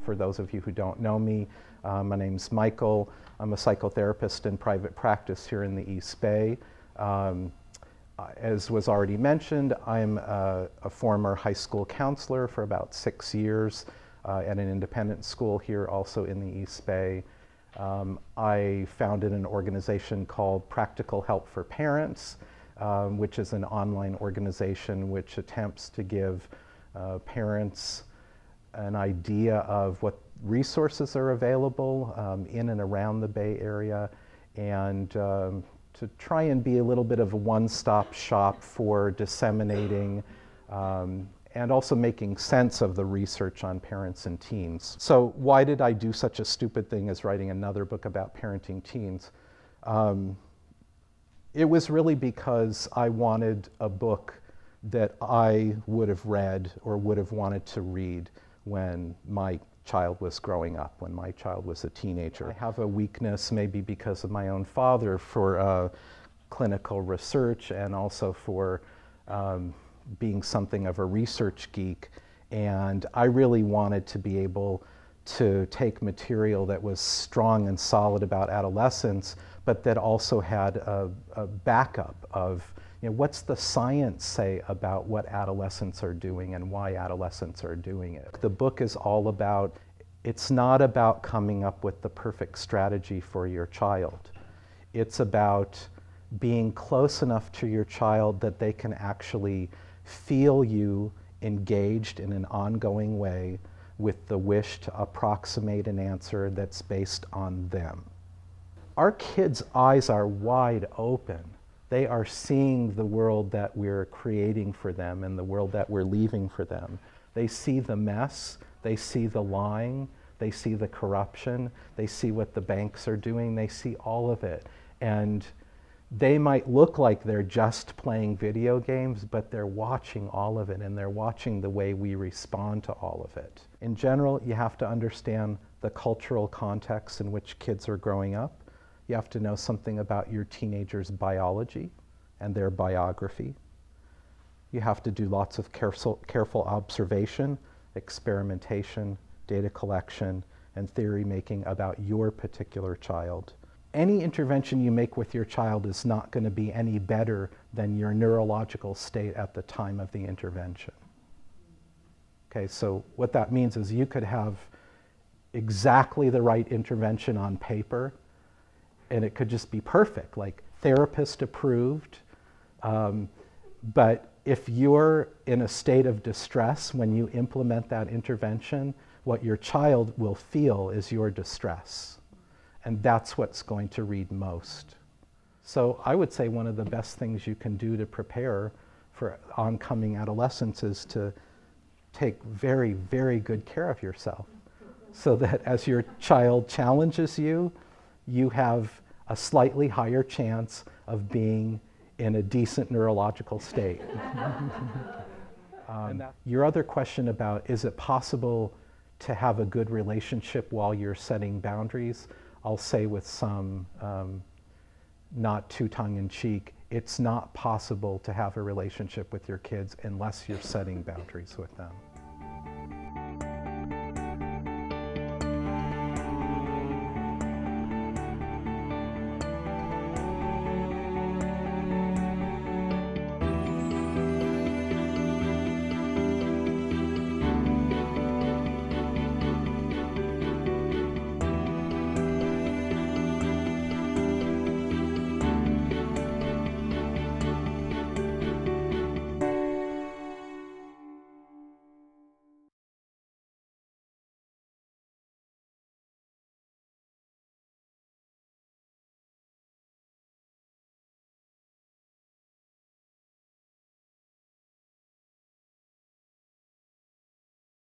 For those of you who don't know me, my name's Michael. I'm a psychotherapist in private practice here in the East Bay. As was already mentioned, I'm a former high school counselor for about 6 years at an independent school here also in the East Bay. I founded an organization called Practical Help for Parents, which is an online organization which attempts to give parents an idea of what resources are available in and around the Bay Area, and to try and be a little bit of a one-stop shop for disseminating and also making sense of the research on parents and teens. So why did I do such a stupid thing as writing another book about parenting teens? It was really because I wanted a book that I would have read or would have wanted to read when my child was growing up, when my child was a teenager. I have a weakness, maybe because of my own father, for clinical research and also for being something of a research geek. And I really wanted to be able to take material that was strong and solid about adolescence, but that also had a backup of, you know, what's the science say about what adolescents are doing and why adolescents are doing it. The book is all about, it's not about coming up with the perfect strategy for your child. It's about being close enough to your child that they can actually feel you engaged in an ongoing way with the wish to approximate an answer that's based on them. Our kids' eyes are wide open. They are seeing the world that we're creating for them and the world that we're leaving for them. They see the mess, they see the lying, they see the corruption, they see what the banks are doing, they see all of it. And they might look like they're just playing video games, but they're watching all of it, and they're watching the way we respond to all of it. In general, you have to understand the cultural context in which kids are growing up. You have to know something about your teenager's biology and their biography. You have to do lots of careful observation, experimentation, data collection, and theory making about your particular child. Any intervention you make with your child is not going to be any better than your neurological state at the time of the intervention. Okay, so what that means is you could have exactly the right intervention on paper, and it could just be perfect, like therapist approved. But if you're in a state of distress when you implement that intervention, what your child will feel is your distress. And that's what's going to read most. So I would say one of the best things you can do to prepare for oncoming adolescence is to take very, very good care of yourself, so that as your child challenges you, you have a slightly higher chance of being in a decent neurological state. Your other question about, is it possible to have a good relationship while you're setting boundaries? I'll say with some, not too tongue-in-cheek, it's not possible to have a relationship with your kids unless you're setting boundaries with them.